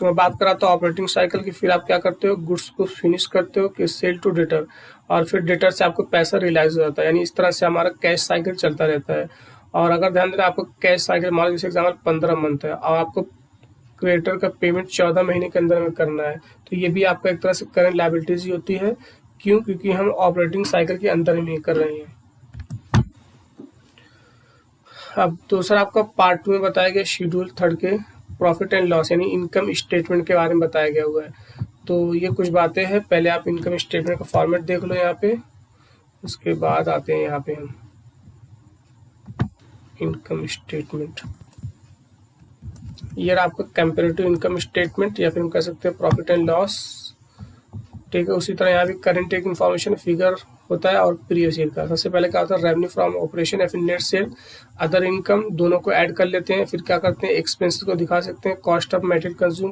तो मैं बात कर रहा था ऑपरेटिंग साइकिल की। फिर आप क्या करते हो, गुड्स को फिनिश करते हो कि सेल टू डेटर, और फिर डेटर से आपको पैसा रियलाइज हो जाता है। यानी इस तरह से हमारा कैश साइकिल चलता रहता है। और अगर ध्यान देना, आपको कैश साइकिल मान लो जैसे एग्जाम्पल 15 मंथ है और आपको क्रेडिटर का पेमेंट 14 महीने के अंदर में करना है, तो ये भी आपका एक तरह से करंट लायबिलिटीज ही होती है। क्यों? क्योंकि हम ऑपरेटिंग साइकिल के अंदर में ही कर रहे हैं। अब दूसरा आपका पार्ट 2 में बताया गया शेड्यूल 3 के प्रॉफिट एंड लॉस यानी इनकम स्टेटमेंट के बारे में बताया गया हुआ है। तो ये कुछ बातें हैं, पहले आप इनकम स्टेटमेंट का फॉर्मेट देख लो यहाँ पे, उसके बाद आते हैं यहाँ पे हम इनकम स्टेटमेंट। ये आपका कंपैरेटिव इनकम स्टेटमेंट या फिर हम कह सकते हैं प्रॉफिट एंड लॉस, ठीक है। उसी तरह यहाँ भी करंट एक इन्फॉर्मेशन फिगर होता है और प्रीवियस ईयर का। सबसे पहले क्या होता है, रेवेन्यू फ्रॉम ऑपरेशन या फिर नेट सेल, अदर इनकम, दोनों को ऐड कर लेते हैं। फिर क्या करते हैं, एक्सपेंसेस को दिखा सकते हैं, कॉस्ट ऑफ मटेरियल कंज्यूम,